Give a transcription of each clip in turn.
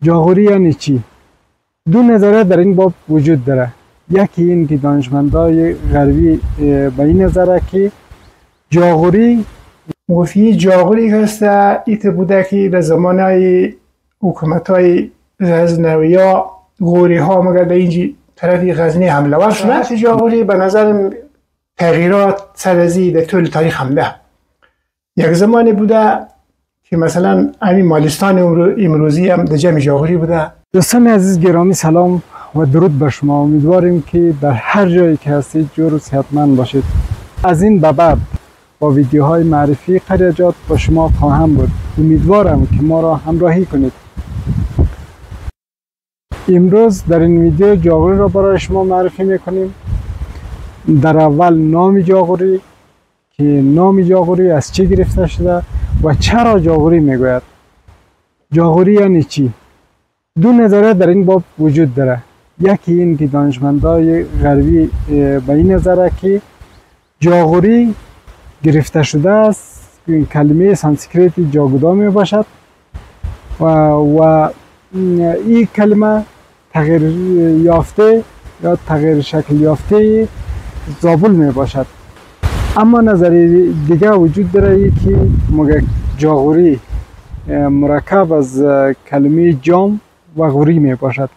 جاغوری یعنی چی؟ دو نظریه در این باب وجود داره. یکی این که دانشمندای غربی به این نظره که جاغوری گفتی جاغوری هسته ایت بوده که به زمانهای حکومتهای غزنوی ها غوری ها مگر در اینجی طرفی غزنی حمله ور شده. جاغوری به نظر تغییرات سرزی در طول تاریخ حمله. یک زمانی بوده که مثلا همین مالستان امروزی هم در جمع جاغوری بوده. دوستان عزیز گرامی سلام و درود به شما. امیدواریم که در هر جایی که هستید جور و صحتمند باشید. از این به بعد با ویدیوهای معرفی قریجات با شما خواهم بود. امیدوارم که ما را همراهی کنید. امروز در این ویدیو جاغوری را برای شما معرفی میکنیم. در اول نام جاغوری که نام جاغوری از چه گرفته شده و چرا جاغوری میگوید. جاغوری یعنی چی؟ دو نظریه در این باب وجود داره. یکی این که دانشمندای غربی به این نظره که جاغوری گرفته شده است کلمه سانسکریتی جاگودا می باشد و این کلمه تغییر یافته یا تغییر شکل یافته زابل می باشد. اما نظریه دیگه وجود داره که مگه جاغوری مرکب از کلمه جام و غوری می باشد.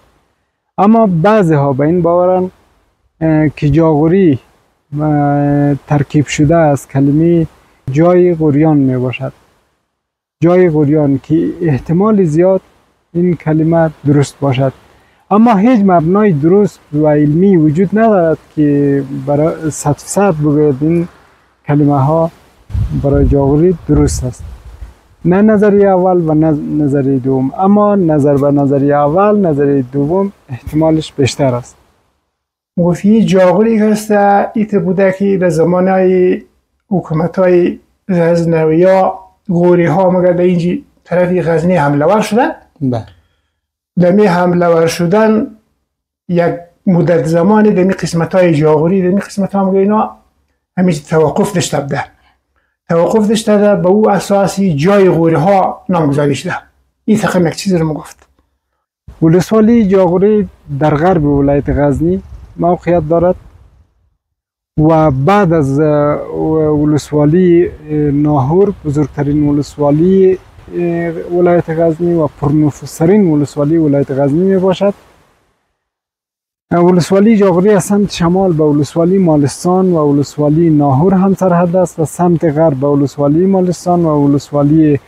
اما بعضی ها به این باورن که جاغوری ترکیب شده از کلمه جای غوریان می باشد. جای غوریان که احتمال زیاد این کلمه درست باشد. اما هیچ مبنای درست و علمی وجود ندارد که برای 100% بگوید این کلمه ها برای جاغوری درست است. نه نظریه اول و نه نظریه دوم. اما نظر به نظریه اول، نظریه دوم احتمالش بیشتر است. گفتی جاغوری هسته ایت بوده که به زمانهای حکومتهای غزنوی ها غوری ها مگر در اینجی طرفی غزنی حمله ور شدن. دمی حمله ور شدن یک مدت زمانی دمی قسمت های جاغوری دمی قسمت ها مگر اینا همیشه توقف داشته بوده. توقف داشته به او اساسی جای غوری ها نامگذاری شده. این تقریبا یک چیزی رو مگفت. ولسوالی جاغوری در غرب ولایت غزنی موقعیت دارد و بعد از ولسوالی ناهور بزرگترین ولسوالی ولایت غزنی و پرنفوذترین ولسوالی ولایت غزنی می باشد. ولسوالی جاغوری از سمت شمال به ولسوالی مالستان و ولسوالی ناهور هم سرحد است و سمت غرب به ولسوالی مالستان و ولسوالی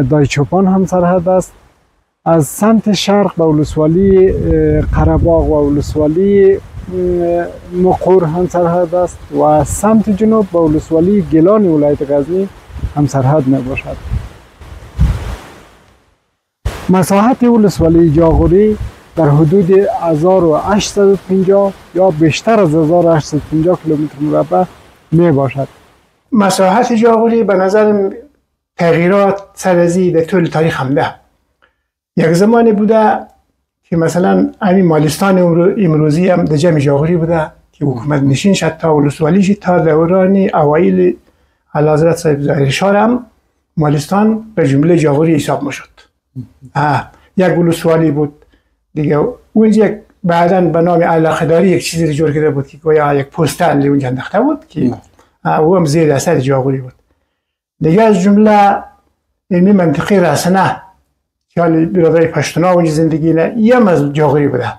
دایچوپان هم سرحد است. از سمت شرق به ولسوالی قره‌باغ و ولسوالی مقور هم سرحد است و از سمت جنوب به ولسوالی گیلان ولایت غزنی هم سرحد می باشد. مساحت ولسوالی جاغوری در حدود 1850 یا بیشتر از 1850 کیلومتر مربع می باشد. مساحت جاغوری به نظر تغییرات سرزی در طول تاریخ حمله. یک زمانی بوده که مثلا همین مالستان امروزی هم در جمع جاغوری بوده که حکومت نشین شد تا ولسوالیش تا دوران اوایل اعلیحضرت صاحب ظاهرشاه هم مالستان به جمله جاغوری حساب میشد. یک ولسوالی بود دیگه. اونجا یک بعداً به نام علاقه‌داری یک چیزی رو جور کرده بود که گویا یک پستال اونجا انداخته بود که او هم زیر اثر جاغوری بود. دیگه از جمله علمی منطقه رسنه که حال برادرای پشتونا اونجا زندگی نه هم از جاغوری بوده.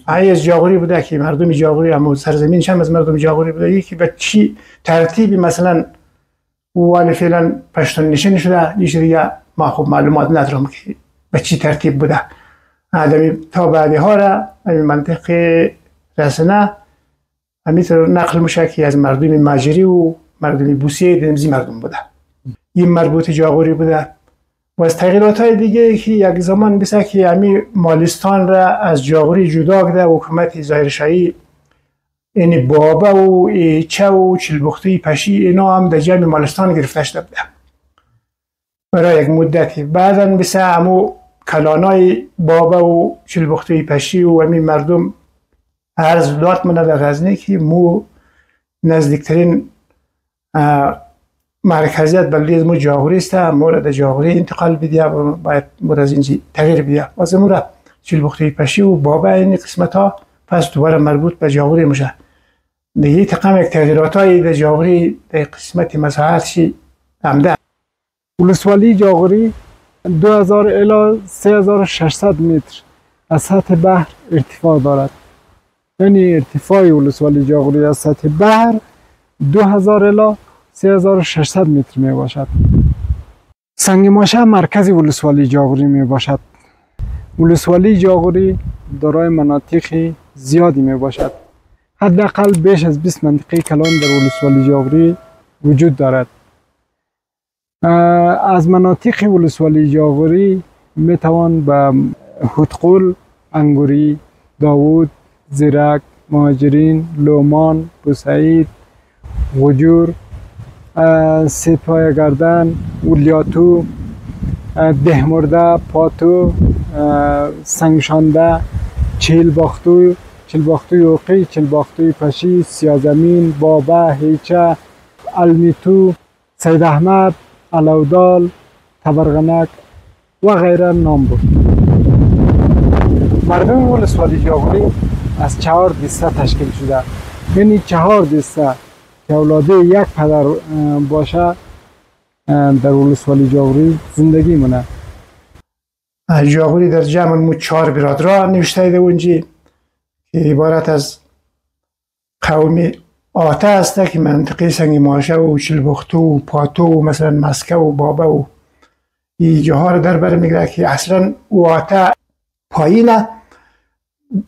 از جاغوری بوده که مردم جاغوری هم سرزمینش هم از مردم جاغوری بوده. یکی به چی ترتیبی مثلا ولی فعلا پشتون نشین شده یه دیگه ما خوب معلومات ندارم که به چی ترتیب بوده. آدمی تا بعدی ها را همین منطقه رسنه همینطور نقل میشه که از مردم ماجری و مردم بوسیه دمزی مردم بوده. این مربوط جاغوری بوده. و از تغییرات های دیگه که یک زمان بسه که همین مالستان را از جاغوری جدا کرده حکومت ظاهرشاهی این بابا و ایچه و چلبختی پشی اینا هم در جمع مالستان گرفته شده بوده برای یک مدتی. بعدا بسه همو کلانای بابا و چلبختی پشی و همین مردم عرض داد منه به غزنی که مو نزدیکترین مرکزیت بلدی از مو جاغوری است، مورد جاغوری انتقال بدیا و باید مورد از اینجی تغییر بدیا و از مورد چلبختوی پشی و بابا این قسمت ها پس دوباره مربوط به جاغوری میشه. دیگه تقام یک تغییرات های در جاغوری در قسمت مساحتشی همده. ولسوالی جاغوری 2000 الی 3600 متر از سطح بحر ارتفاع دارد. یعنی ارتفاع ولسوالی جاغوری از سطح بحر 2000 الی 3600 متر می باشد. سنگ ماشه مرکز ولسوالی جاغوری می باشد. ولسوالی جاغوری دارای مناطق زیادی می باشد. حداقل بیش از 20 منطقه کلان در ولسوالی جاغوری وجود دارد. از مناطق ولسوالی جاغوری می توان به هدقل، انگوری، داوود، زیرک، مهاجرین، لومان، بوسعید، غجور، سپای گردن، ولیاتو، دهمرده، پاتو، سنگشانده، چهلباختوی اوقی، چهلباختوی پشی، سیازمین، بابا، هیچه، المیتو، سید احمد، علودال، تبرغنک و غیره نام بود. مردم ولسوالی جاغوری از 4 دسته تشکیل شده. یعنی 4 دسته که اولاده یک پدر باشه در ولسوالی جاغوری زندگی مونه. جاغوری در جمع مو 4 برادرها نوشته ایده اونجی که عبارت از قوم آته است که منطقه سنگ ماشه و چلبختو و پاتو و مثلا مسکه و بابا و این جاها رو در بر میگره که اصلا او آته پایینه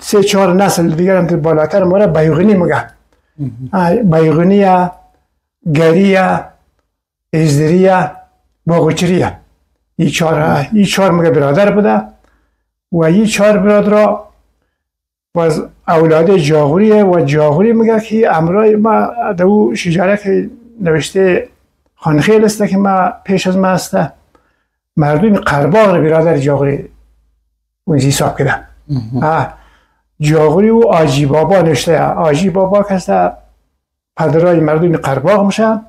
3-4 نسل دیگر هم بالاتر ما را بیغنی میگه. بیغنیه، گریه، ازدریه، باغچریه. این 4 میگه برادر بوده و این 4 برادر باز اولاد جاغوریه و جاغوری میگه که امرای ما دو شجره که نوشته خانخیل است که ما پیش از ما است مردم قرباغ برادر جاغوری اونجی حساب کده. جاغوری و آجی بابا نوشته. آجی بابا کسته پدرای مردم قرباغ میشه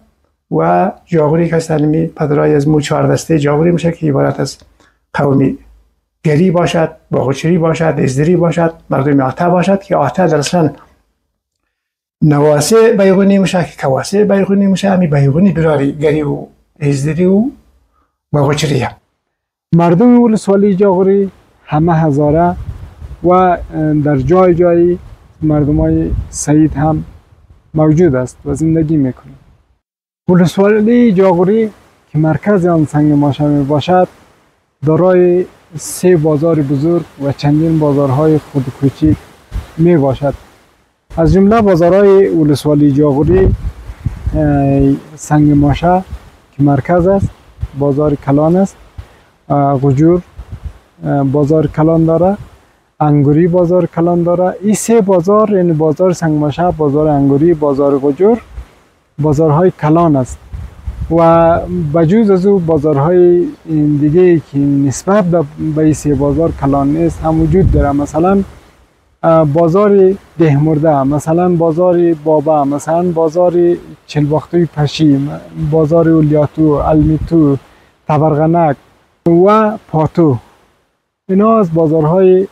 و جاغوری کسته پدرای از مو 4 دسته جاغوری میشه که عبارت از قومی گری باشد، باغچری باشد، ازدری باشد، مردم آته باشد که آته در اصلا نواسه بیغونی میشه که کواسه بیغونی میشه. همی بیغونی براری گری و ازدری و باغچریه. مردم ولسوالی جاغوری همه هزاره و در جای جایی مردم های سعید هم موجود است و زندگی میکنه. ولسوالی جاغوری که مرکز آن سنگ ماشه می باشد دارای 3 بازار بزرگ و چندین بازارهای خود کوچیک می باشد. از جمله بازارهای ولسوالی جاغوری سنگ ماشه که مرکز است، بازار کلان است، غجور بازار کلان داره، انگوری بازار کلان داره. این 3 بازار یعنی بازار سنگ ماشه، بازار انگوری، بازار غجور بازارهای کلان است و بجز از او بازارهای دیگه که نسبت به این 3 بازار کلان نیست هم وجود داره. مثلا بازار دهمرده، مثلا بازار بابا، مثلا بازار چلبختوی پشی، بازار ولیاتو، المیتو، تبرغنک و پاتو. اینا از بازارهای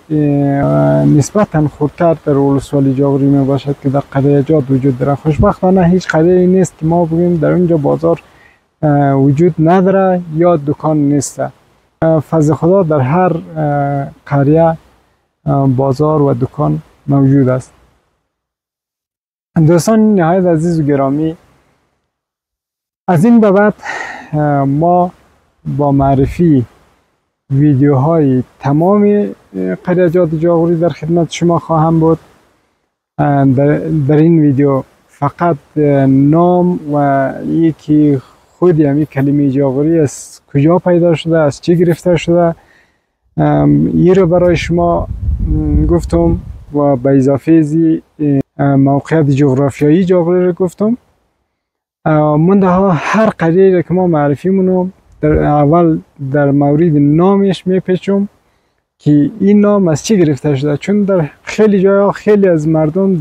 نسبتا خردتر در ولسوالی جاغوری می باشد که در قریه‌جات وجود داره. خوشبختانه هیچ قریه‌ای نیست که ما بگیم در اونجا بازار وجود نداره یا دکان نیست. فضل خدا در هر قریه بازار و دکان موجود است. دوستان نهایت عزیز و گرامی، از این به بعد ما با معرفی ویدیوهای تمام قریه‌جات جاغوری در خدمت شما خواهم بود. در این ویدیو فقط نام و یکی خود همی کلمه جاغوری از کجا پیدا شده، از چی گرفته شده، این رو برای شما گفتم و به اضافه زی موقعیت جغرافیایی جاغوری رو گفتم. منده ها هر قریه که ما معرفی مونم در اول در مورد نامش میپیچم که این نام از چی گرفته شده، چون در خیلی جاها خیلی از مردم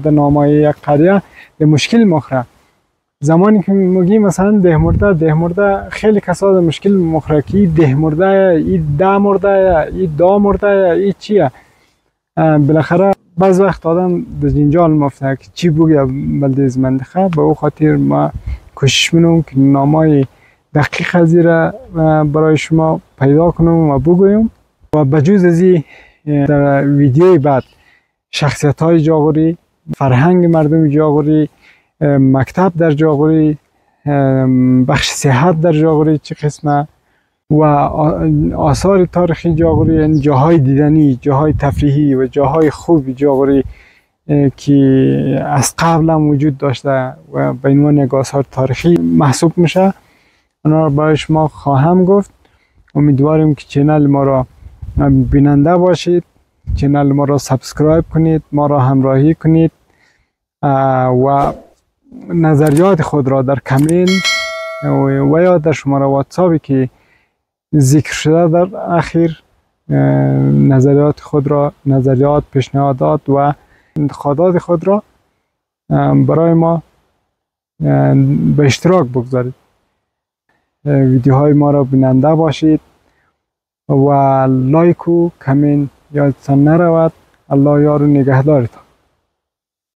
در نامای یک قریه به مشکل مخوره زمانی که میگیم مثلا ده مرده خیلی کسا در مشکل مخرکی ده مرده ای ده مرده ای دا مرده ای چیه بالاخره بعض وقت آدم در جنجال مفته که چی بگه بلده از منطقه. به او خاطر ما کوشش منم که نامای دقیق ازی را برای شما پیدا کنم و بگویم و بجوز ازی در ویدیوی بعد شخصیت های جاغوری، فرهنگ مردم جاغوری، مکتب در جاغوری، بخش صحت در جاغوری چه قسمه و آثار تاریخی جاغوری، یعنی جاهای دیدنی، جاهای تفریحی و جاهای خوب جاغوری که از قبل هم وجود داشته و به عنوان یک آثار تاریخی محسوب میشه، اونا رو برای شما خواهم گفت. امیدواریم که چینل ما را بیننده باشید، چینل ما را سابسکرایب کنید، ما را همراهی کنید و نظریات خود را در کامنت و یا در شماره واتساپی که ذکر شده در اخیر نظریات خود را، نظریات، پیشنهادات و انتقادات خود را برای ما به اشتراک بگذارید. ویدیوهای ما را بیننده باشید و لایک و کامنت یادتان نرود. الله یار و نگهدارتان.